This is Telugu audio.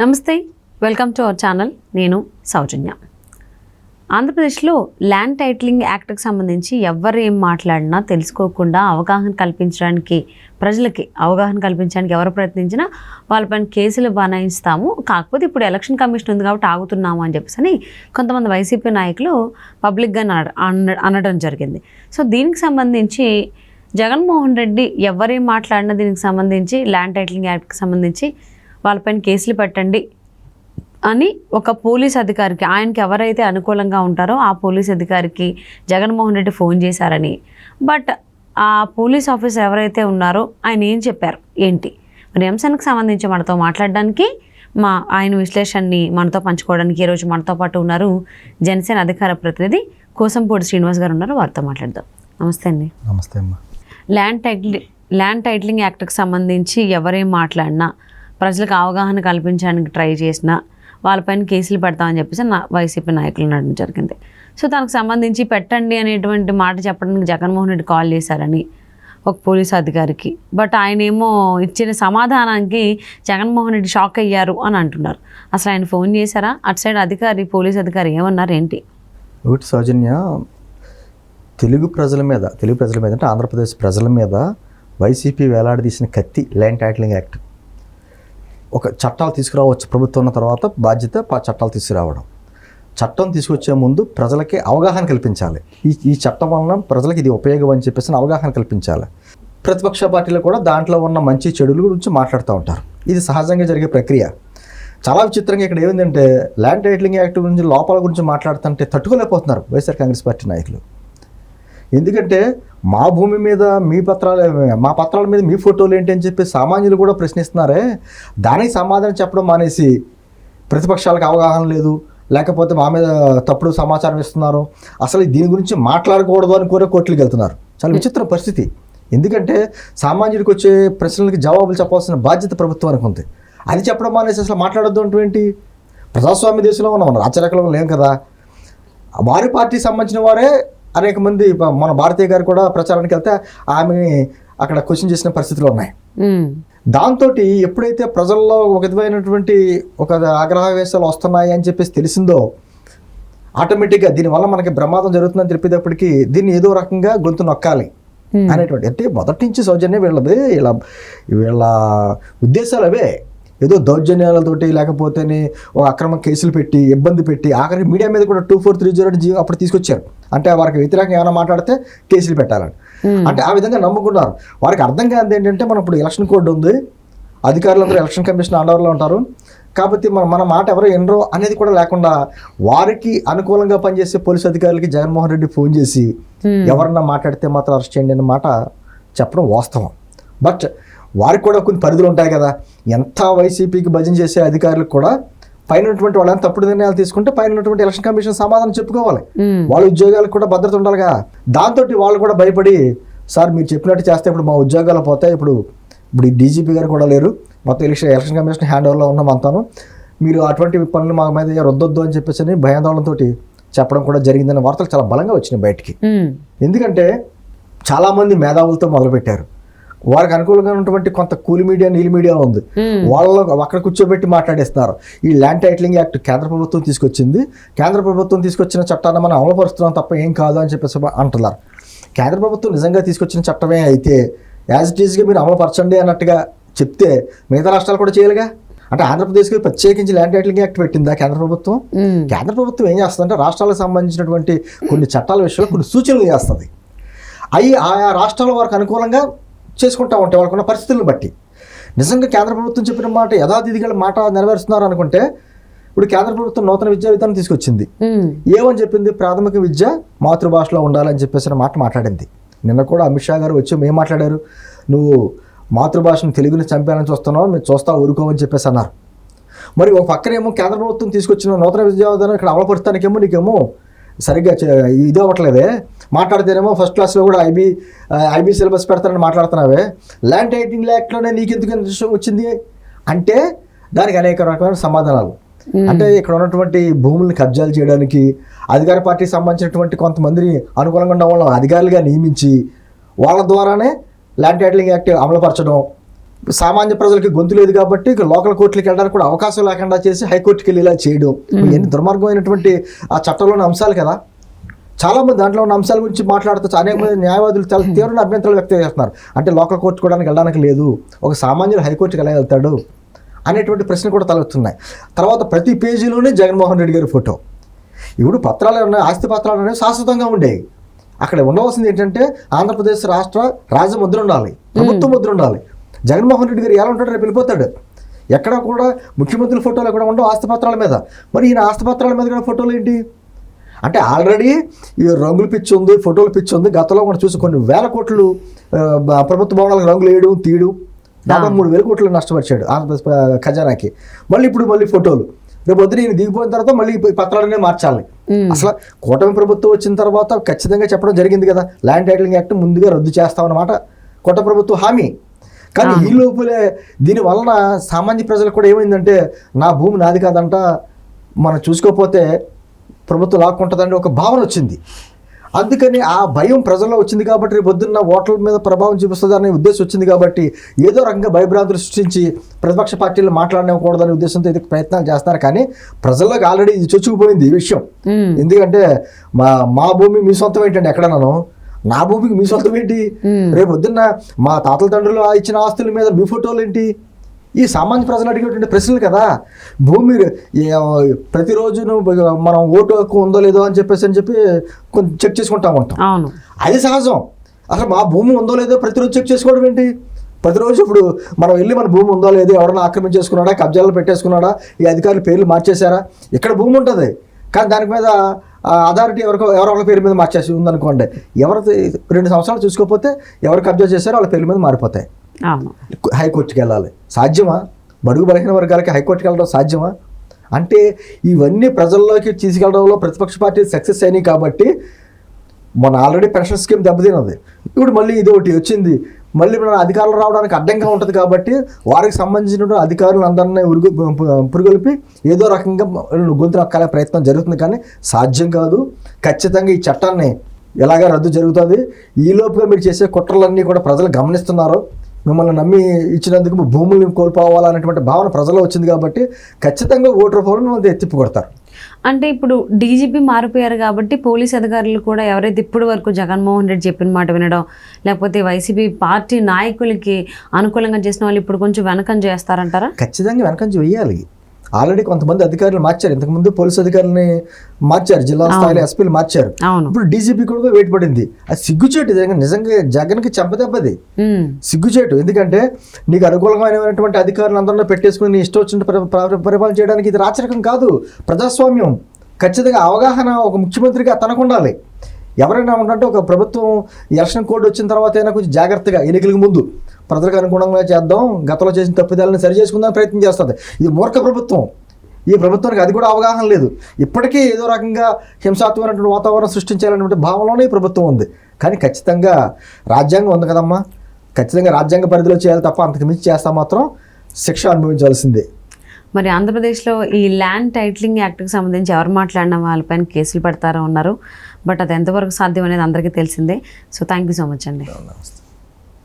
నమస్తే, వెల్కమ్ టు అవర్ ఛానల్. నేను సౌజన్య. ఆంధ్రప్రదేశ్లో ల్యాండ్ టైటిలింగ్ యాక్ట్కి సంబంధించి ఎవరు ఏం మాట్లాడినా తెలుసుకోకుండా ప్రజలకి అవగాహన కల్పించడానికి ఎవరు ప్రయత్నించినా వాళ్ళపైన కేసులు బనాయిస్తాము. కాకపోతే ఇప్పుడు ఎలక్షన్ కమిషన్ ఉంది కాబట్టి ఆగుతున్నాము అని చెప్పేసి కొంతమంది వైసీపీ నాయకులు పబ్లిక్గా అనడం జరిగింది. సో దీనికి సంబంధించి జగన్మోహన్ రెడ్డి ఎవరేం మాట్లాడినా దీనికి సంబంధించి ల్యాండ్ టైటిలింగ్ యాక్ట్కి సంబంధించి వాళ్ళపైన కేసులు పెట్టండి అని ఒక పోలీస్ అధికారికి, ఆయనకి ఎవరైతే అనుకూలంగా ఉంటారో ఆ పోలీస్ అధికారికి జగన్మోహన్ రెడ్డి ఫోన్ చేశారని, బట్ ఆ పోలీస్ ఆఫీసర్ ఎవరైతే ఉన్నారో ఆయన ఏం చెప్పారు ఏంటి మరి అంశానికి సంబంధించి మనతో మాట్లాడడానికి, ఆయన విశ్లేషణని మనతో పంచుకోవడానికి ఈరోజు మనతో పాటు ఉన్నారు జనసేన అధికార ప్రతినిధి కోసంపూడి శ్రీనివాస్ గారు ఉన్నారు. వారితో మాట్లాడదాం. నమస్తే అండి. నమస్తే అమ్మా. ల్యాండ్ టైటిలింగ్ యాక్ట్కి సంబంధించి ఎవరేం మాట్లాడినా, ప్రజలకు అవగాహన కల్పించడానికి ట్రై చేసినా వాళ్ళపైన కేసులు పెడతామని చెప్పేసి వైసీపీ నాయకులు అనడం జరిగింది. సో దానికి సంబంధించి పెట్టండి అనేటువంటి మాట చెప్పడానికి జగన్మోహన్ రెడ్డి కాల్ చేశారని ఒక పోలీసు అధికారికి, బట్ ఆయన ఏమో ఇచ్చిన సమాధానానికి జగన్మోహన్ రెడ్డి షాక్ అయ్యారు అని అంటున్నారు. అసలు ఆయన ఫోన్ చేశారా? అటు సైడ్ పోలీస్ అధికారి ఏమన్నారు ఏంటి? ఒకటి సౌజన్య, తెలుగు ప్రజల మీద అంటే ఆంధ్రప్రదేశ్ ప్రజల మీద వైసీపీ వేలాడదీసిన కత్తి ల్యాండ్ టైటిలింగ్ యాక్ట్. ఒక చట్టాలు తీసుకురావచ్చు, ప్రభుత్వం ఉన్న తర్వాత బాధ్యత చట్టాలు తీసుకురావడం. చట్టం తీసుకొచ్చే ముందు ప్రజలకి అవగాహన కల్పించాలి. ఈ చట్టం వలన ప్రజలకు ఇది ఉపయోగం అని చెప్పేసి అవగాహన కల్పించాలి. ప్రతిపక్ష పార్టీలు కూడా దాంట్లో ఉన్న మంచి చెడుల గురించి మాట్లాడుతూ ఉంటారు. ఇది సహజంగా జరిగే ప్రక్రియ. చాలా విచిత్రంగా ఇక్కడ ఏమిందంటే ల్యాండ్ టైటిలింగ్ యాక్ట్ గురించి లోపాల గురించి మాట్లాడుతుంటే తట్టుకోలేకపోతున్నారు వైఎస్ఆర్ కాంగ్రెస్ పార్టీ నాయకులు. ఎందుకంటే మా భూమి మీద మా పత్రాల మీద మీ ఫోటోలు ఏంటి అని చెప్పి సామాన్యులు కూడా ప్రశ్నిస్తున్నారే, దానికి సమాధానం చెప్పడం మానేసి ప్రతిపక్షాలకు అవగాహన లేదు, లేకపోతే మా మీద తప్పుడు సమాచారం ఇస్తున్నారు, అసలు దీని గురించి మాట్లాడకూడదు అని కూడా కోర్టులకు వెళ్తున్నారు. చాలా విచిత్ర పరిస్థితి. ఎందుకంటే సామాన్యుడికి వచ్చే ప్రశ్నలకి జవాబులు చెప్పాల్సిన బాధ్యత ప్రభుత్వానికి ఉంది. అది చెప్పడం మానేసి అసలు మాట్లాడొద్దు అంటే ప్రజాస్వామ్య దేశంలో ఉన్నాం, మన రాచరికంలో లేం కదా. వారి పార్టీకి సంబంధించిన వారే అనేక మంది, మన భారతీయ గారు కూడా ప్రచారానికి వెళ్తే ఆమెని అక్కడ క్వశ్చన్ చేసిన పరిస్థితులు ఉన్నాయి. దాంతో ఎప్పుడైతే ప్రజల్లో ఒక విధమైనటువంటి ఒక ఆగ్రహవేశాలు వస్తున్నాయి అని చెప్పేసి తెలిసిందో, ఆటోమేటిక్గా దీనివల్ల మనకి ప్రమాదం జరుగుతుందని తెలిపేటప్పటికీ దీన్ని ఏదో రకంగా గొంతు నొక్కాలి అనేటువంటి, అంటే మొదటి నుంచి సౌజన్యం వీళ్ళ ఉద్దేశాలు అవే. ఏదో దౌర్జన్యాలతోటి లేకపోతే ఒక అక్రమ కేసులు పెట్టి ఇబ్బంది పెట్టి ఆఖరికి మీడియా మీద కూడా 2430 అప్పుడు తీసుకొచ్చారు. అంటే వారికి వ్యతిరేకంగా ఏమైనా మాట్లాడితే కేసులు పెట్టాలని, అంటే ఆ విధంగా నమ్ముకున్నారు. వారికి అర్థం కాదు ఏంటంటే మనం ఇప్పుడు ఎలక్షన్ కోడ్ ఉంది, అధికారులందరూ ఎలక్షన్ కమిషన్ అండర్లో ఉంటారు కాబట్టి మన మాట ఎవరో ఎనరో అనేది కూడా లేకుండా వారికి అనుకూలంగా పనిచేసే పోలీసు అధికారులకి జగన్మోహన్ రెడ్డి ఫోన్ చేసి ఎవరన్నా మాట్లాడితే మాత్రం అరెస్ట్ చేయండి అన్న మాట చెప్పడం వాస్తవం. బట్ వారికి కూడా కొన్ని పరిధులు ఉంటాయి కదా. ఎంత వైసీపీకి భజన చేసే అధికారులకు కూడా పైన ఉన్నటువంటి వాళ్ళని తప్పుడు నిర్ణయాలు తీసుకుంటే పైన ఉన్నటువంటి ఎలక్షన్ కమిషన్ సమాధానం చెప్పుకోవాలి. వాళ్ళ ఉద్యోగాలకు కూడా భద్రత ఉండాలిగా. దాంతో వాళ్ళు కూడా భయపడి, సార్ మీరు చెప్పినట్టు చేస్తే ఇప్పుడు మా ఉద్యోగాలు పోతాయి, ఇప్పుడు ఈ డీజీపీ గారు కూడా లేరు, మొత్తం ఎలక్షన్ కమిషన్ హ్యాండ్ ఓవర్లో ఉన్నాం అంతాను, మీరు అటువంటి పనులు మా మీద రుద్దొద్దు అని చెప్పేసి భయాందోళనతో చెప్పడం కూడా జరిగిందనే వార్తలు చాలా బలంగా వచ్చినాయి బయటికి. ఎందుకంటే చాలామంది మేధావులతో మొదలుపెట్టారు, వారికి అనుకూలంగా ఉన్నటువంటి కొంత కూలి మీడియా నీలి మీడియా ఉంది, వాళ్ళు అక్కడ కూర్చోబెట్టి మాట్లాడేస్తున్నారు. ఈ ల్యాండ్ టైటిలింగ్ యాక్ట్ కేంద్ర ప్రభుత్వం తీసుకొచ్చింది, కేంద్ర ప్రభుత్వం తీసుకొచ్చిన చట్టాన్ని మనం అమలుపరుస్తున్నాం తప్ప ఏం కాదు అని చెప్పేసి అంటున్నారు. కేంద్ర ప్రభుత్వం నిజంగా తీసుకొచ్చిన చట్టమే అయితే యాజ్ ఇట్ ఈజ్గా మీరు అమలుపరచండి అన్నట్టుగా చెప్తే మిగతా రాష్ట్రాలు కూడా చేయాలిగా. అంటే ఆంధ్రప్రదేశ్కి ప్రత్యేకించి ల్యాండ్ టైటిలింగ్ యాక్ట్ పెట్టిందా కేంద్ర ప్రభుత్వం? కేంద్ర ప్రభుత్వం ఏం చేస్తుందంటే రాష్ట్రాలకు సంబంధించినటువంటి కొన్ని చట్టాల విషయంలో కొన్ని సూచనలు చేస్తుంది. అవి ఆయా రాష్ట్రాల వారికి అనుకూలంగా చేసుకుంటూ ఉంటాయి వాళ్ళకున్న పరిస్థితులను బట్టి. నిజంగా కేంద్ర ప్రభుత్వం చెప్పిన మాట యథాతిథిగా మాట నెరవేరుస్తున్నారు అనుకుంటే, ఇప్పుడు కేంద్ర ప్రభుత్వం నూతన విద్యా విధానం తీసుకొచ్చింది. ఏమని చెప్పింది? ప్రాథమిక విద్య మాతృభాషలో ఉండాలని చెప్పేసి మాట మాట్లాడింది. నిన్న కూడా అమిత్ షా గారు వచ్చి ఏం మాట్లాడారు? నువ్వు మాతృభాషను తెలుగుని చంపానని చూస్తున్నావు, మీరు చూస్తా ఊరుకోమని చెప్పేసి అన్నారు. మరి ఒక పక్కనేమో కేంద్ర ప్రభుత్వం తీసుకొచ్చిన నూతన విద్యా విధానం ఇక్కడ అమలుపరుస్తానికేమో నీకేమో సరిగ్గా ఇది అవ్వట్లేదే, మాట్లాడితేనేమో ఫస్ట్ క్లాస్లో కూడా ఐబీ సిలబస్ పెడతారని మాట్లాడుతున్నావే, ల్యాండ్ టైటిలింగ్ యాక్ట్లోనే నీకెందుకు ఇంట్రెస్ట్ వచ్చింది అంటే దానికి అనేక రకమైన సమాధానాలు. అంటే ఇక్కడ ఉన్నటువంటి భూముల్ని కబ్జాలు చేయడానికి అధికార పార్టీకి సంబంధించినటువంటి కొంతమందిని అనుకూలంగా ఉన్న వాళ్ళని అధికారులుగా నియమించి వాళ్ళ ద్వారానే ల్యాండ్ టైటిలింగ్ యాక్ట్ అమలుపరచడం, సామాన్య ప్రజలకి గొంతు లేదు కాబట్టి ఇక లోకల్ కోర్టులకు వెళ్ళడానికి కూడా అవకాశం లేకుండా చేసి హైకోర్టుకి వెళ్ళి ఇలా చేయడం ఎన్ని దుర్మార్గమైనటువంటి ఆ చట్టంలోని అంశాలు కదా. చాలామంది దాంట్లో ఉన్న అంశాల గురించి మాట్లాడుతూ అనేక మంది న్యాయవాదులు చాలా తీవ్రమైన అభ్యంతరాలు వ్యక్తం చేస్తున్నారు. అంటే లోకల్ కోర్టు కూడా వెళ్ళడానికి లేదు, ఒక సామాన్యుడు హైకోర్టుకి ఎలా వెళ్తాడు అనేటువంటి ప్రశ్నలు కూడా తలెత్తున్నాయి. తర్వాత ప్రతి పేజీలోనే జగన్మోహన్ రెడ్డి గారి ఫోటో. ఇప్పుడు పత్రాలు ఉన్నాయి, ఆస్తి పత్రాలు అనేవి శాశ్వతంగా ఉండేవి. అక్కడ ఉండవలసింది ఏంటంటే ఆంధ్రప్రదేశ్ రాష్ట్ర రాజముద్ర ఉండాలి, ప్రభుత్వ ముద్ర ఉండాలి. జగన్మోహన్ రెడ్డి గారు ఎలా ఉంటాడో రేపు వెళ్ళిపోతాడు. ఎక్కడ కూడా ముఖ్యమంత్రుల ఫోటోలు ఎక్కడ ఉండవు ఆస్తిపత్రాల మీద. మరి ఈయన ఆస్తిపత్రాల మీద కూడా ఫోటోలు ఏంటి అంటే ఆల్రెడీ ఈ రంగుల పిచ్చి ఉంది, ఫోటోల పిచ్చి ఉంది. గతంలో మనం చూసి కొన్ని వేల కోట్లు ప్రభుత్వ భవనాలకు రంగులు వేయడం తీయడం, దాదాపు 3,000 కోట్లు నష్టపరిచాడు ఆంధ్రప్రదేశ్ ఖజానాకి. మళ్ళీ ఫోటోలు రేపు వద్దు నేను దిగిపోయిన తర్వాత మళ్ళీ పత్రాలనే మార్చాలి. అసలు కూటమి ప్రభుత్వం వచ్చిన తర్వాత ఖచ్చితంగా చెప్పడం జరిగింది కదా, ల్యాండ్ టైటిలింగ్ యాక్ట్ ముందుగా రద్దు చేస్తామన్నమాట కూటమి ప్రభుత్వం హామీ. కానీ ఈ లోపలే దీని వలన సామాన్య ప్రజలకు కూడా ఏమైందంటే నా భూమి నాది కాదంట, మనం చూసుకోకపోతే ప్రభుత్వం లాక్కుంటుందంటే ఒక భావన వచ్చింది. అందుకని ఆ భయం ప్రజల్లో వచ్చింది కాబట్టి రేపు పొద్దున్న ఓట్ల మీద ప్రభావం చూపిస్తుంది అనే ఉద్దేశం వచ్చింది కాబట్టి ఏదో రకంగా భయభ్రాంతులు సృష్టించి ప్రతిపక్ష పార్టీలు మాట్లాడనివ్వకూడదనే ఉద్దేశంతో ఇది ప్రయత్నాలు చేస్తున్నారు. కానీ ప్రజల్లోకి ఆల్రెడీ ఇది చొచ్చుకుపోయింది ఈ విషయం. ఎందుకంటే మా భూమి మీ సొంతం ఏంటండి, ఎక్కడన్నాను నా భూమికి మీ సొంతం ఏంటి, రేపు పొద్దున్న మా తాతల తండ్రులు ఇచ్చిన ఆస్తుల మీద మీ ఫోటోలు ఏంటి, ఈ సామాన్య ప్రజలు అడిగేటువంటి ప్రశ్నలు కదా. భూమి ప్రతిరోజు మనం ఓటు హక్కు ఉందో లేదో అని చెప్పి కొంచెం చెక్ చేసుకుంటా ఉంటాం, అది సహజం. అసలు మా భూమి ఉందో లేదో ప్రతిరోజు చెక్ చేసుకోవడం ఏంటి? ప్రతిరోజు ఇప్పుడు మనం వెళ్ళి మన భూమి ఉందో లేదో, ఎవరైనా ఆక్రమించేసుకున్నాడా, కబ్జాలు పెట్టేసుకున్నాడా, ఈ అధికారులు పేర్లు మార్చేశారా, ఇక్కడ భూమి ఉంటుంది కానీ దాని మీద అథారిటీ ఎవరో ఒకరి పేరు మీద మార్చేసి ఉందనుకోండి, ఎవరు 2 సంవత్సరాలు చూసుకోకపోతే ఎవరు కబ్జా చేశారో వాళ్ళ పేర్ల మీద మారిపోతాయి. హైకోర్టుకి వెళ్ళాలి, సాధ్యమా? బడుగు బలహీన వర్గాలకి హైకోర్టుకి వెళ్ళడం సాధ్యమా? అంటే ఇవన్నీ ప్రజల్లోకి తీసుకెళ్ళడంలో ప్రతిపక్ష పార్టీలు సక్సెస్ అయినాయి కాబట్టి మన ఆల్రెడీ పెన్షన్ స్కీమ్ దెబ్బతిన్నది, ఇప్పుడు మళ్ళీ ఇది ఒకటి వచ్చింది, మళ్ళీ మన అధికారులు రావడానికి అడ్డంగా ఉంటుంది కాబట్టి వారికి సంబంధించిన అధికారులు అందరినీ పురుగొల్పి ఏదో రకంగా గొంతు నొక్కాలే ప్రయత్నం జరుగుతుంది. కానీ సాధ్యం కాదు. ఖచ్చితంగా ఈ చట్టాన్ని ఎలాగా రద్దు జరుగుతుంది. ఈ లోపుగా మీరు చేసే కుట్రలన్నీ కూడా ప్రజలు గమనిస్తున్నారు. మిమ్మల్ని నమ్మి ఇచ్చినందుకు భూముల్ని కోల్పోవాలనేటువంటి భావన ప్రజల్లో వచ్చింది కాబట్టి ఖచ్చితంగా ఓటు రూపంలో ఎత్తిప్పి కొడతారు. అంటే ఇప్పుడు డీజీపీ మారిపోయారు కాబట్టి పోలీస్ అధికారులు కూడా ఎవరైతే ఇప్పటి వరకు జగన్మోహన్ రెడ్డి చెప్పిన మాట వినడం, లేకపోతే వైసీపీ పార్టీ నాయకులకి అనుకూలంగా చేసిన వాళ్ళు ఇప్పుడు కొంచెం వెనకం చేస్తారంటారా? ఖచ్చితంగా వెనకంజ వేయాలి. ఆల్రెడీ కొంతమంది అధికారులు మార్చారు, ఇంతకుముందు పోలీసు అధికారులని మార్చారు, జిల్లా స్థాయిలో ఎస్పీలు మార్చారు, ఇప్పుడు డీజీపీ కూడా వెయిట్ పడింది. అది సిగ్గుచేటు, నిజంగా జగన్కి చెంపదెబ్బది సిగ్గుచేటు. ఎందుకంటే నీకు అనుకూలమైనటువంటి అధికారులు అందరిలో పెట్టేసుకుని నీ ఇష్టం వచ్చిన పరిపాలన చేయడానికి ఇది రాచరికం కాదు, ప్రజాస్వామ్యం. ఖచ్చితంగా అవగాహన ఒక ముఖ్యమంత్రిగా తనకు ఉండాలి. ఎవరైనా ఉంటే ఒక ప్రభుత్వం ఎలక్షన్ కోడ్ వచ్చిన తర్వాత అయినా కొంచెం జాగ్రత్తగా ఎన్నికలకు ముందు ప్రజలకు అనుగుణంగా చేద్దాం, గతంలో చేసిన తప్పిదాలను సరి చేసుకుందాం ప్రయత్నం చేస్తుంది. ఇది మూర్ఖ ప్రభుత్వం. ఈ ప్రభుత్వానికి అది కూడా అవగాహన లేదు. ఇప్పటికీ ఏదో రకంగా హింసాత్మకమైనటువంటి వాతావరణం సృష్టించాలనేటువంటి భావనలోనే ఈ ప్రభుత్వం ఉంది. కానీ ఖచ్చితంగా రాజ్యాంగం ఉంది కదమ్మా, ఖచ్చితంగా రాజ్యాంగ పరిధిలో చేయాలి తప్ప అంతకు మించి చేస్తా మాత్రం శిక్ష అనుభవించాల్సిందే. మరి ఆంధ్రప్రదేశ్లో ఈ ల్యాండ్ టైటిలింగ్ యాక్ట్కి సంబంధించి ఎవరు మాట్లాడిన వాళ్ళపైన కేసులు పెడతారో ఉన్నారు. బట్ అది ఎంతవరకు సాధ్యం అనేది అందరికీ తెలిసిందే. So thank you so much అండి.